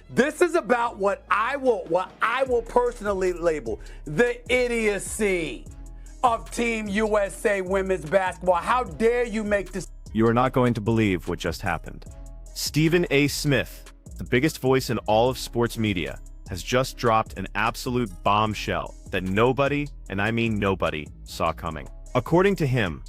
This is about what I will personally label the idiocy of Team USA women's basketball. How dare you make this? You are not going to believe what just happened. Stephen A. Smith, the biggest voice in all of sports media, has just dropped an absolute bombshell that nobody, and I mean nobody, saw coming. According to him,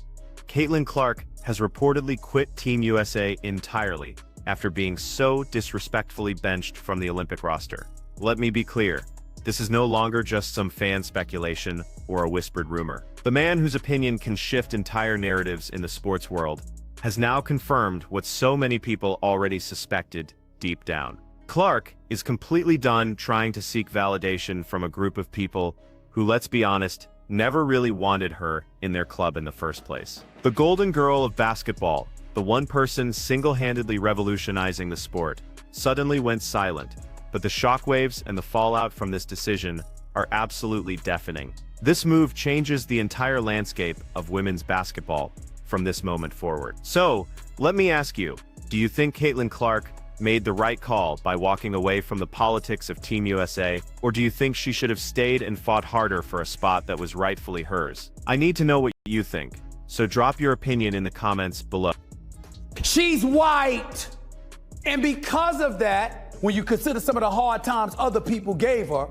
Caitlin Clark has reportedly quit Team USA entirely after being so disrespectfully benched from the Olympic roster. Let me be clear, this is no longer just some fan speculation or a whispered rumor. The man whose opinion can shift entire narratives in the sports world has now confirmed what so many people already suspected deep down. Clark is completely done trying to seek validation from a group of people who, let's be honest, never really wanted her in their club in the first place. The golden girl of basketball, the one person single-handedly revolutionizing the sport, suddenly went silent, but the shockwaves and the fallout from this decision are absolutely deafening. This move changes the entire landscape of women's basketball from this moment forward. So, let me ask you, do you think Caitlin Clark made the right call by walking away from the politics of Team USA, or do you think she should have stayed and fought harder for a spot that was rightfully hers? I need to know what you think, so drop your opinion in the comments below. She's white, and because of that, when you consider some of the hard times other people gave her,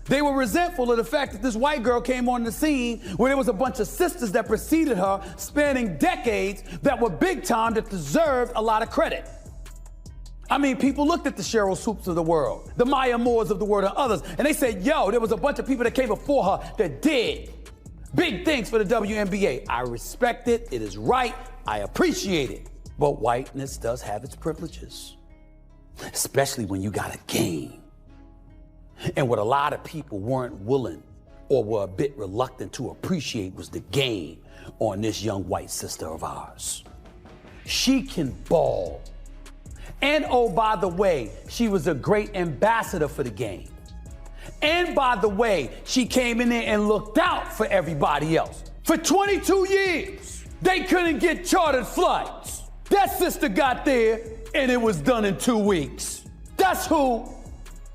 they were resentful of the fact that this white girl came on the scene where there was a bunch of sisters that preceded her spanning decades that were big time, that deserved a lot of credit. I mean, people looked at the Cheryl Swoops of the world, the Maya Moores of the world, and others, and they said, yo, there was a bunch of people that came before her that did big things for the WNBA. I respect it. It is right. I appreciate it. But whiteness does have its privileges, especially when you got a game. And what a lot of people weren't willing or were a bit reluctant to appreciate was the game on this young white sister of ours. She can ball. And oh, by the way, she was a great ambassador for the game. And by the way, she came in there and looked out for everybody else. For 22 years, they couldn't get chartered flights. That sister got there, and it was done in 2 weeks. That's who.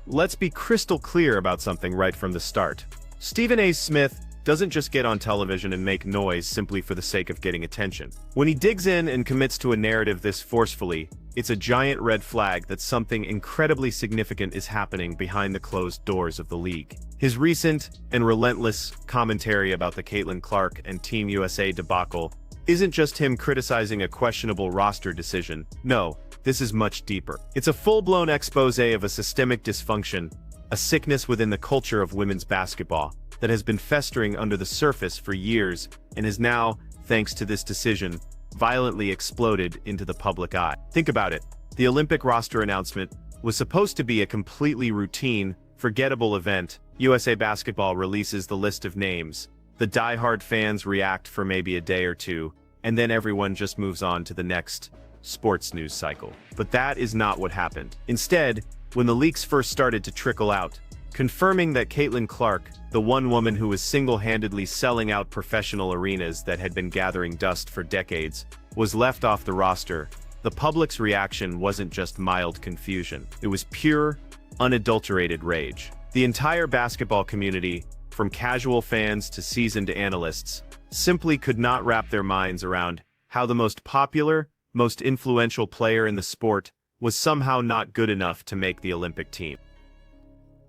Let's be crystal clear about something right from the start. Stephen A. Smith doesn't just get on television and make noise simply for the sake of getting attention. When he digs in and commits to a narrative this forcefully, it's a giant red flag that something incredibly significant is happening behind the closed doors of the league. His recent and relentless commentary about the Caitlin Clark and Team USA debacle isn't just him criticizing a questionable roster decision. No, this is much deeper. It's a full-blown expose of a systemic dysfunction, a sickness within the culture of women's basketball that has been festering under the surface for years and is now, thanks to this decision, violently exploded into the public eye. Think about it. The Olympic roster announcement was supposed to be a completely routine, forgettable event. USA Basketball releases the list of names. The die-hard fans react for maybe a day or two, and then everyone just moves on to the next sports news cycle. But that is not what happened. Instead, when the leaks first started to trickle out, confirming that Caitlin Clark, the one woman who was single-handedly selling out professional arenas that had been gathering dust for decades, was left off the roster, the public's reaction wasn't just mild confusion. It was pure, unadulterated rage. The entire basketball community, from casual fans to seasoned analysts, simply could not wrap their minds around how the most popular, most influential player in the sport was somehow not good enough to make the Olympic team.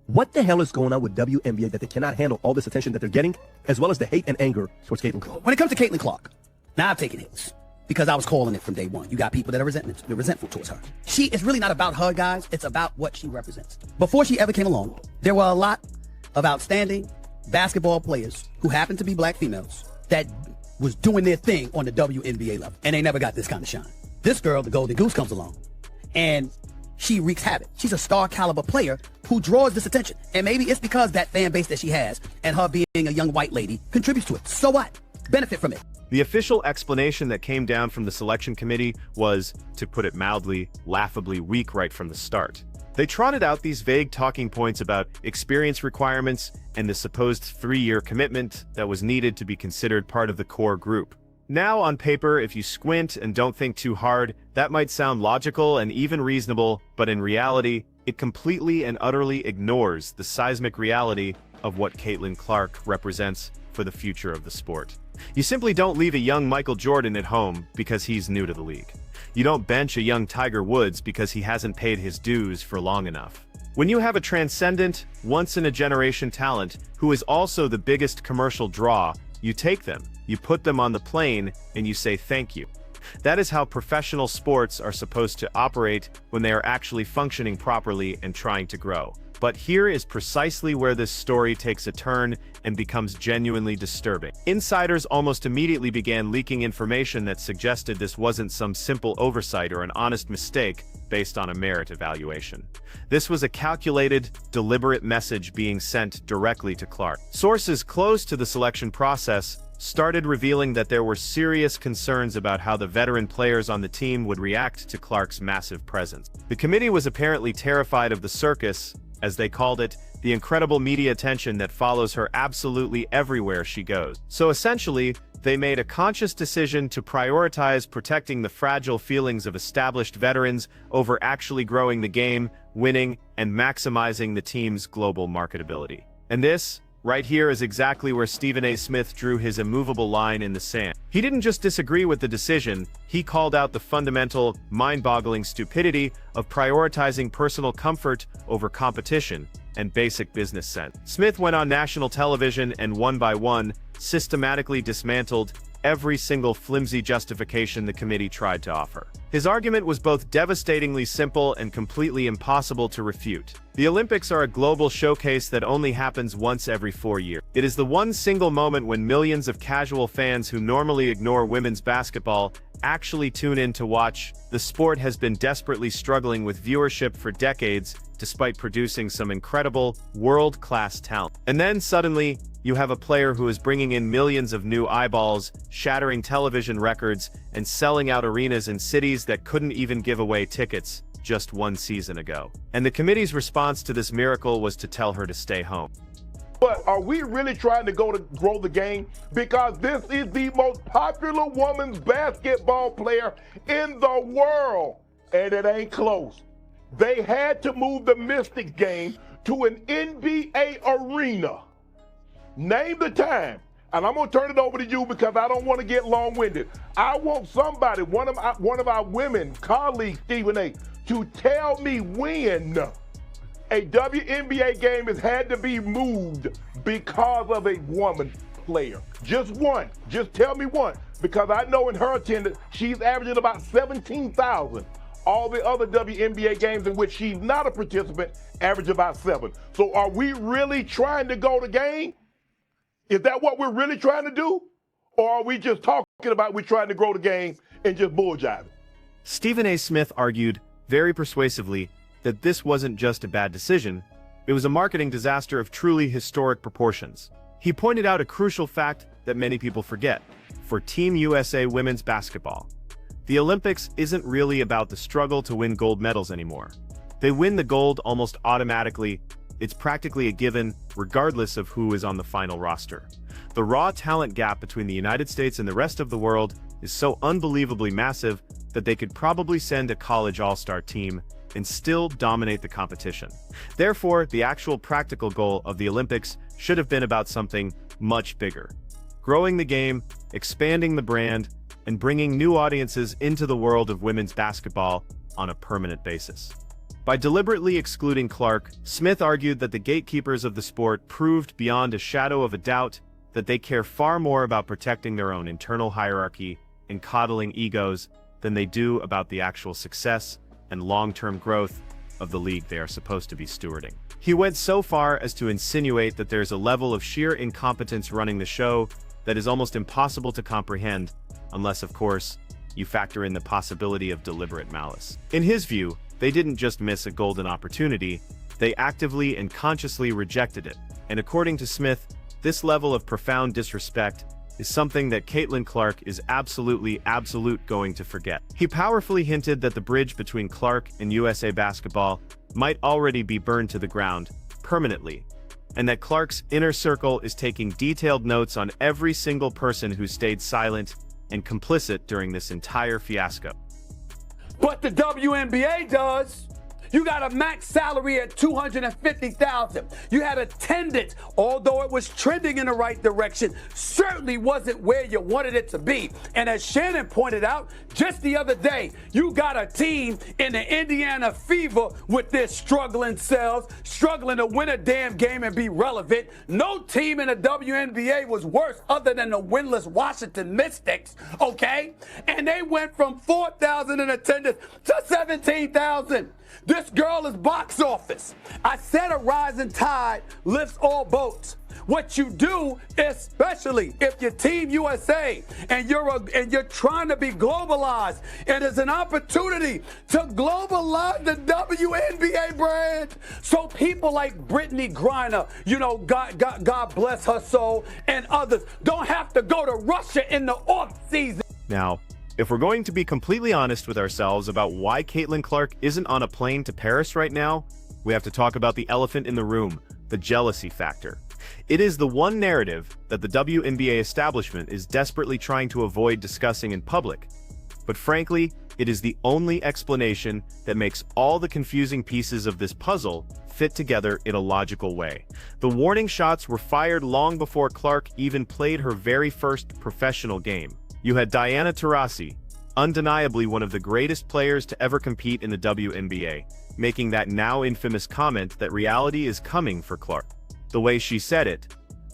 What the hell is going on with WNBA that they cannot handle all this attention that they're getting, as well as the hate and anger towards Caitlin Clark? When it comes to Caitlin Clark, now I've taken hits because I was calling it from day one. You got people that are resentful towards her. It's really not about her, guys. It's about what she represents. Before she ever came along, there were a lot of outstanding basketball players who happened to be black females that was doing their thing on the WNBA level, and they never got this kind of shine. This girl, the Golden Goose, comes along, and she wreaks havoc. She's a star caliber player who draws this attention. And maybe it's because that fan base that she has and her being a young white lady contributes to it. So what? Benefit from it. The official explanation that came down from the selection committee was, to put it mildly, laughably weak right from the start. They trotted out these vague talking points about experience requirements and the supposed 3-year commitment that was needed to be considered part of the core group. Now, on paper, if you squint and don't think too hard, that might sound logical and even reasonable, but in reality, it completely and utterly ignores the seismic reality of what Caitlin Clark represents for the future of the sport. You simply don't leave a young Michael Jordan at home because he's new to the league. You don't bench a young Tiger Woods because he hasn't paid his dues for long enough. When you have a transcendent, once-in-a-generation talent who is also the biggest commercial draw, you take them, you put them on the plane, and you say thank you. That is how professional sports are supposed to operate when they are actually functioning properly and trying to grow. But here is precisely where this story takes a turn and becomes genuinely disturbing. Insiders almost immediately began leaking information that suggested this wasn't some simple oversight or an honest mistake based on a merit evaluation. This was a calculated, deliberate message being sent directly to Clark. Sources close to the selection process started revealing that there were serious concerns about how the veteran players on the team would react to Clark's massive presence. The committee was apparently terrified of the circus, as they called it, the incredible media attention that follows her absolutely everywhere she goes. So essentially, they made a conscious decision to prioritize protecting the fragile feelings of established veterans over actually growing the game, winning, and maximizing the team's global marketability. And this, right here, is exactly where Stephen A. Smith drew his immovable line in the sand. He didn't just disagree with the decision, he called out the fundamental, mind-boggling stupidity of prioritizing personal comfort over competition and basic business sense. Smith went on national television and one by one, systematically dismantled every single flimsy justification the committee tried to offer. His argument was both devastatingly simple and completely impossible to refute. The Olympics are a global showcase that only happens once every 4 years. It is the one single moment when millions of casual fans who normally ignore women's basketball actually tune in to watch. The sport has been desperately struggling with viewership for decades, despite producing some incredible, world-class talent. And then suddenly, you have a player who is bringing in millions of new eyeballs, shattering television records, and selling out arenas in cities that couldn't even give away tickets just 1 season ago. And the committee's response to this miracle was to tell her to stay home. But are we really trying to grow the game? Because this is the most popular women's basketball player in the world, and it ain't close. They had to move the Mystics game to an NBA arena. Name the time, and I'm going to turn it over to you because I don't want to get long-winded. I want somebody, one of our women colleagues, Stephen A., to tell me when a WNBA game has had to be moved because of a woman player. Just one. Just tell me one. Because I know in her attendance, she's averaging about 17,000. All the other WNBA games in which she's not a participant average about 7. So are we really trying to go the game? Is that what we're really trying to do? Or are we just talking about we're trying to grow the game and just bull-jiving? Stephen A. Smith argued, very persuasively, that this wasn't just a bad decision, it was a marketing disaster of truly historic proportions. He pointed out a crucial fact that many people forget. For Team USA women's basketball, the Olympics isn't really about the struggle to win gold medals anymore. They win the gold almost automatically. It's practically a given, regardless of who is on the final roster. The raw talent gap between the United States and the rest of the world is so unbelievably massive that they could probably send a college all-star team and still dominate the competition. Therefore, the actual practical goal of the Olympics should have been about something much bigger. Growing the game, expanding the brand, and bringing new audiences into the world of women's basketball on a permanent basis. By deliberately excluding Clark, Smith argued that the gatekeepers of the sport proved beyond a shadow of a doubt that they care far more about protecting their own internal hierarchy and coddling egos than they do about the actual success and long-term growth of the league they are supposed to be stewarding. He went so far as to insinuate that there's a level of sheer incompetence running the show that is almost impossible to comprehend, unless, of course, you factor in the possibility of deliberate malice. In his view, they didn't just miss a golden opportunity, they actively and consciously rejected it. And according to Smith, this level of profound disrespect is something that Caitlin Clark is absolutely going to forget. He powerfully hinted that the bridge between Clark and USA basketball might already be burned to the ground, permanently, and that Clark's inner circle is taking detailed notes on every single person who stayed silent and complicit during this entire fiasco. But the WNBA does. You got a max salary at $250,000. You had attendance, although it was trending in the right direction, certainly wasn't where you wanted it to be. And as Shannon pointed out just the other day, you got a team in the Indiana Fever with their struggling selves, struggling to win a damn game and be relevant. No team in the WNBA was worse other than the winless Washington Mystics, okay? And they went from 4,000 in attendance to 17,000. This girl is box office. I said a rising tide lifts all boats. What you do, especially if you're Team USA and you're trying to be globalized, it is an opportunity to globalize the WNBA brand. So people like Brittany Griner, God bless her soul, and others don't have to go to Russia in the off season. Now, if we're going to be completely honest with ourselves about why Caitlin Clark isn't on a plane to Paris right now, we have to talk about the elephant in the room, the jealousy factor. It is the one narrative that the WNBA establishment is desperately trying to avoid discussing in public. But frankly, it is the only explanation that makes all the confusing pieces of this puzzle fit together in a logical way. The warning shots were fired long before Clark even played her very first professional game. You had Diana Taurasi, undeniably one of the greatest players to ever compete in the WNBA, making that now infamous comment that reality is coming for Clark. The way she said it,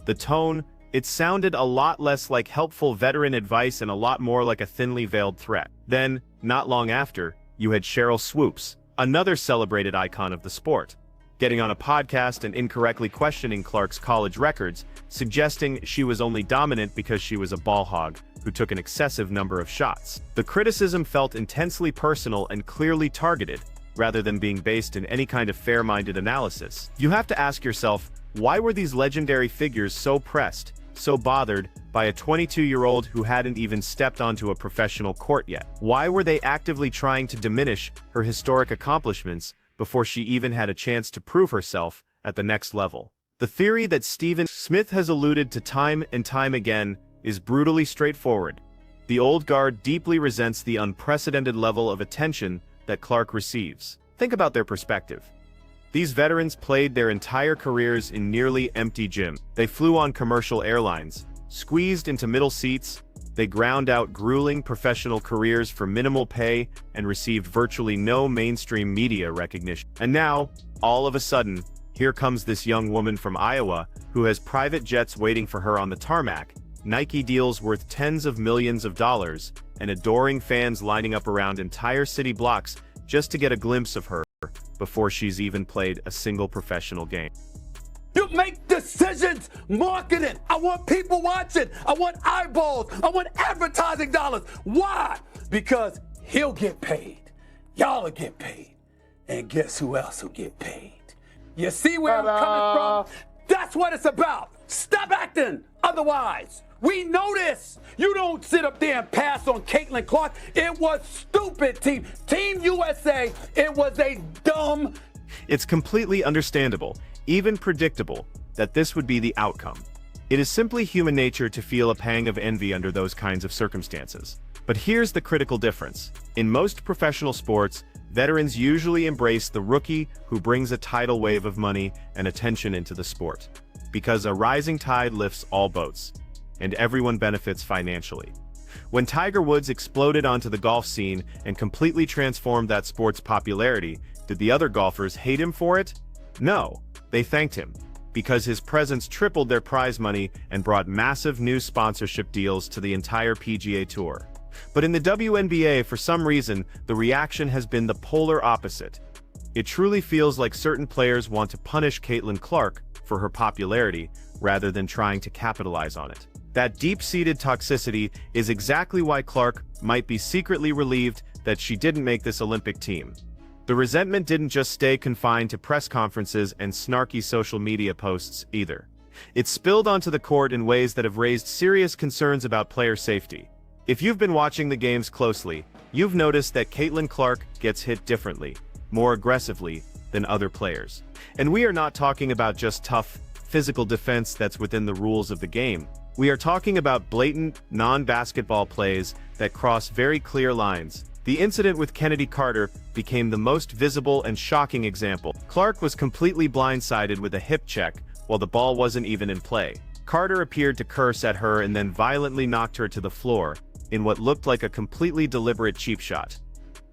the tone, it sounded a lot less like helpful veteran advice and a lot more like a thinly veiled threat. Then, not long after, you had Cheryl Swoops, another celebrated icon of the sport, getting on a podcast and incorrectly questioning Clark's college records, suggesting she was only dominant because she was a ball hog who took an excessive number of shots. The criticism felt intensely personal and clearly targeted, rather than being based in any kind of fair-minded analysis. You have to ask yourself, why were these legendary figures so pressed, so bothered, by a 22-year-old who hadn't even stepped onto a professional court yet? Why were they actively trying to diminish her historic accomplishments before she even had a chance to prove herself at the next level? The theory that Stephen Smith has alluded to time and time again is brutally straightforward. The old guard deeply resents the unprecedented level of attention that Clark receives. Think about their perspective. These veterans played their entire careers in nearly empty gyms. They flew on commercial airlines, squeezed into middle seats, they ground out grueling professional careers for minimal pay and received virtually no mainstream media recognition. And now, all of a sudden, here comes this young woman from Iowa who has private jets waiting for her on the tarmac, Nike deals worth tens of millions of dollars, and adoring fans lining up around entire city blocks just to get a glimpse of her before she's even played a single professional game. You make decisions, marketing. I want people watching. I want eyeballs. I want advertising dollars. Why? Because he'll get paid. Y'all will get paid. And guess who else will get paid? You see where I'm coming from? That's what it's about. Stop acting otherwise. We know this. You don't sit up there and pass on Caitlin Clark. It was stupid, Team USA. It was a dumb. It's completely understandable, even predictable, that this would be the outcome. It is simply human nature to feel a pang of envy under those kinds of circumstances. But here's the critical difference. In most professional sports, veterans usually embrace the rookie who brings a tidal wave of money and attention into the sport. Because a rising tide lifts all boats, and everyone benefits financially. When Tiger Woods exploded onto the golf scene and completely transformed that sport's popularity, did the other golfers hate him for it? No, they thanked him, because his presence tripled their prize money and brought massive new sponsorship deals to the entire PGA Tour. But in the WNBA, for some reason, the reaction has been the polar opposite. It truly feels like certain players want to punish Caitlin Clark for her popularity, rather than trying to capitalize on it. That deep-seated toxicity is exactly why Clark might be secretly relieved that she didn't make this Olympic team. The resentment didn't just stay confined to press conferences and snarky social media posts either. It spilled onto the court in ways that have raised serious concerns about player safety. If you've been watching the games closely, you've noticed that Caitlin Clark gets hit differently, more aggressively, than other players. And we are not talking about just tough, physical defense that's within the rules of the game. We are talking about blatant, non-basketball plays that cross very clear lines, The incident with Kennedy Carter became the most visible and shocking example. Clark was completely blindsided with a hip check while the ball wasn't even in play. Carter appeared to curse at her and then violently knocked her to the floor in what looked like a completely deliberate cheap shot.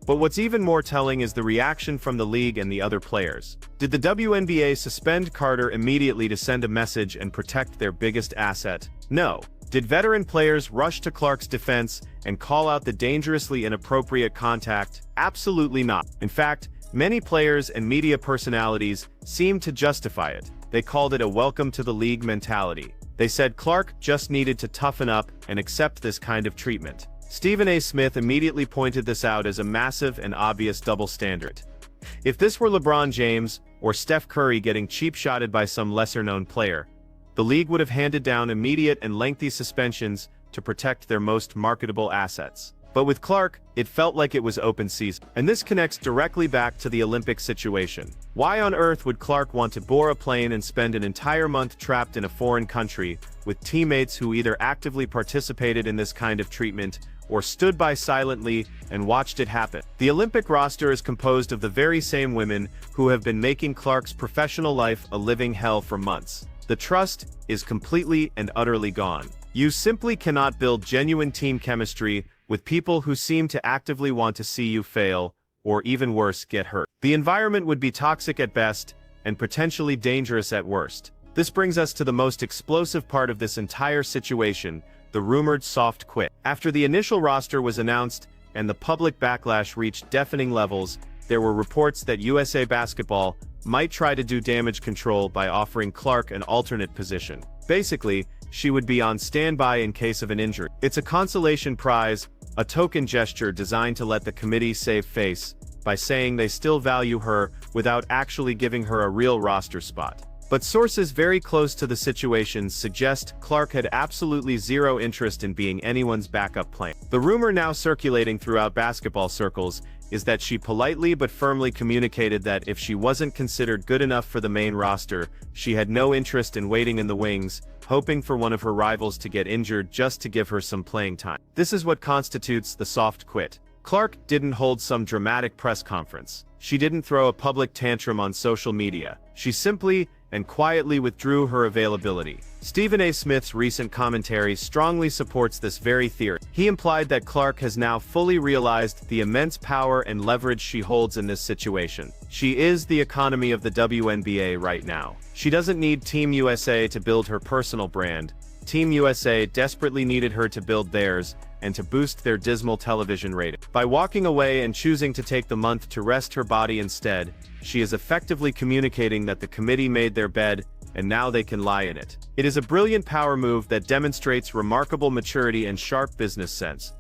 But what's even more telling is the reaction from the league and the other players. Did the WNBA suspend Carter immediately to send a message and protect their biggest asset? No. Did veteran players rush to Clark's defense and call out the dangerously inappropriate contact? Absolutely not. In fact, many players and media personalities seemed to justify it. They called it a welcome to the league mentality. They said Clark just needed to toughen up and accept this kind of treatment. Stephen A. Smith immediately pointed this out as a massive and obvious double standard. If this were LeBron James or Steph Curry getting cheap-shotted by some lesser-known player, the league would have handed down immediate and lengthy suspensions to protect their most marketable assets. But with Clark, it felt like it was open season. And this connects directly back to the Olympic situation. Why on earth would Clark want to board a plane and spend an entire month trapped in a foreign country with teammates who either actively participated in this kind of treatment or stood by silently and watched it happen? The Olympic roster is composed of the very same women who have been making Clark's professional life a living hell for months. The trust is completely and utterly gone. You simply cannot build genuine team chemistry with people who seem to actively want to see you fail, or even worse, get hurt. The environment would be toxic at best, and potentially dangerous at worst. This brings us to the most explosive part of this entire situation, the rumored soft quit. After the initial roster was announced and the public backlash reached deafening levels, there were reports that USA Basketball might try to do damage control by offering Clark an alternate position. Basically, she would be on standby in case of an injury. It's a consolation prize, a token gesture designed to let the committee save face by saying they still value her without actually giving her a real roster spot. But sources very close to the situation suggest Clark had absolutely zero interest in being anyone's backup plan. The rumor now circulating throughout basketball circles is that she politely but firmly communicated that if she wasn't considered good enough for the main roster, she had no interest in waiting in the wings, hoping for one of her rivals to get injured just to give her some playing time. This is what constitutes the soft quit. Clark didn't hold some dramatic press conference. She didn't throw a public tantrum on social media. She simply and quietly withdrew her availability. Stephen A. Smith's recent commentary strongly supports this very theory. He implied that Clark has now fully realized the immense power and leverage she holds in this situation. She is the economy of the WNBA right now. She doesn't need Team USA to build her personal brand. Team USA desperately needed her to build theirs and to boost their dismal television rating. By walking away and choosing to take the month to rest her body instead, she is effectively communicating that the committee made their bed and now they can lie in it. It is a brilliant power move that demonstrates remarkable maturity and sharp business sense.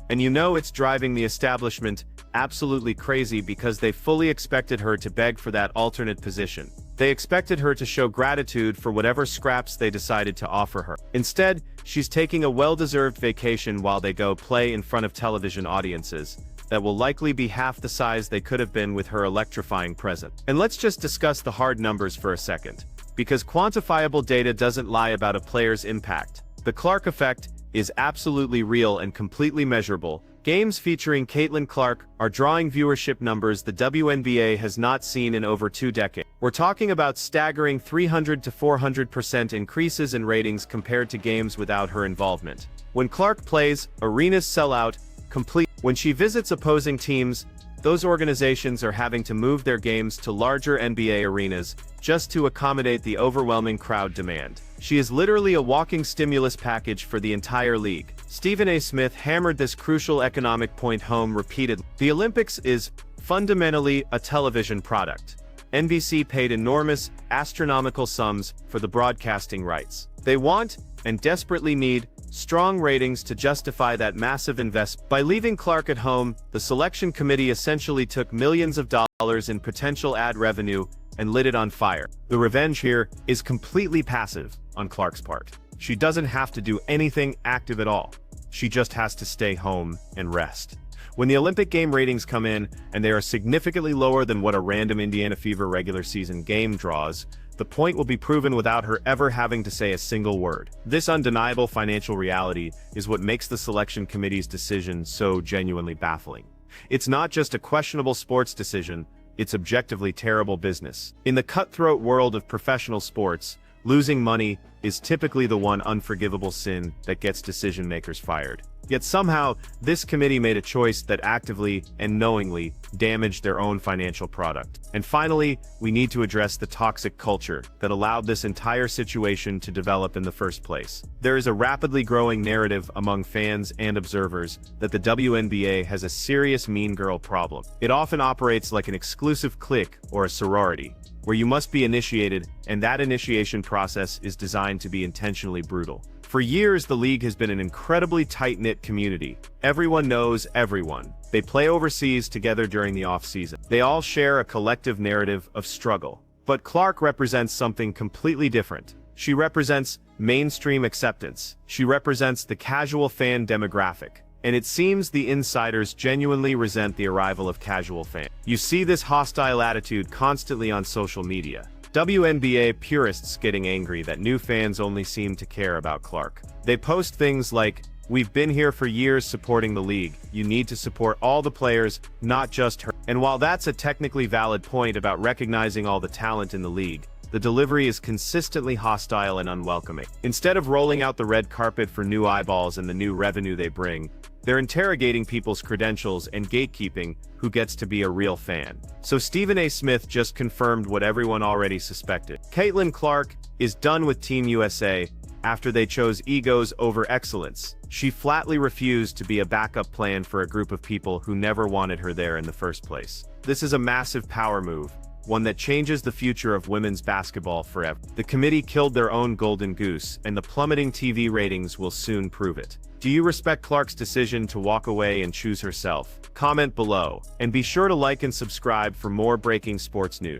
And you know it's driving the establishment absolutely crazy because they fully expected her to beg for that alternate position. They expected her to show gratitude for whatever scraps they decided to offer her. Instead, she's taking a well-deserved vacation while they go play in front of television audiences that will likely be half the size they could have been with her electrifying presence. And let's just discuss the hard numbers for a second, because quantifiable data doesn't lie about a player's impact. The Clark effect is absolutely real and completely measurable. Games featuring Caitlin Clark are drawing viewership numbers the WNBA has not seen in over 2 decades. We're talking about staggering 300 to 400% increases in ratings compared to games without her involvement. When Clark plays, arenas sell out, complete. When she visits opposing teams, those organizations are having to move their games to larger NBA arenas just to accommodate the overwhelming crowd demand. She is literally a walking stimulus package for the entire league. Stephen A. Smith hammered this crucial economic point home repeatedly. The Olympics is fundamentally a television product. NBC paid enormous, astronomical sums for the broadcasting rights. They want, and desperately need, strong ratings to justify that massive investment. By leaving Clark at home, the selection committee essentially took millions of dollars in potential ad revenue and lit it on fire. The revenge here is completely passive on Clark's part. She doesn't have to do anything active at all. She just has to stay home and rest. When the Olympic game ratings come in, and they are significantly lower than what a random Indiana Fever regular season game draws, the point will be proven without her ever having to say a single word. This undeniable financial reality is what makes the selection committee's decision so genuinely baffling. It's not just a questionable sports decision, it's objectively terrible business. In the cutthroat world of professional sports, losing money is typically the one unforgivable sin that gets decision makers fired. Yet somehow, this committee made a choice that actively and knowingly damaged their own financial product. And finally, we need to address the toxic culture that allowed this entire situation to develop in the first place. There is a rapidly growing narrative among fans and observers that the WNBA has a serious mean girl problem. It often operates like an exclusive clique or a sorority, where you must be initiated, and that initiation process is designed to be intentionally brutal. For years, the league has been an incredibly tight-knit community. Everyone knows everyone. They play overseas together during the off-season. They all share a collective narrative of struggle. But Clark represents something completely different. She represents mainstream acceptance. She represents the casual fan demographic. And it seems the insiders genuinely resent the arrival of casual fans. You see this hostile attitude constantly on social media. WNBA purists getting angry that new fans only seem to care about Clark. They post things like, "We've been here for years supporting the league. You need to support all the players, not just her." And while that's a technically valid point about recognizing all the talent in the league, the delivery is consistently hostile and unwelcoming. Instead of rolling out the red carpet for new eyeballs and the new revenue they bring, they're interrogating people's credentials and gatekeeping who gets to be a real fan. So Stephen A. Smith just confirmed what everyone already suspected. Caitlin Clark is done with Team USA after they chose egos over excellence. She flatly refused to be a backup plan for a group of people who never wanted her there in the first place. This is a massive power move, one that changes the future of women's basketball forever. The committee killed their own golden goose, and the plummeting TV ratings will soon prove it. Do you respect Clark's decision to walk away and choose herself? Comment below, and be sure to like and subscribe for more breaking sports news.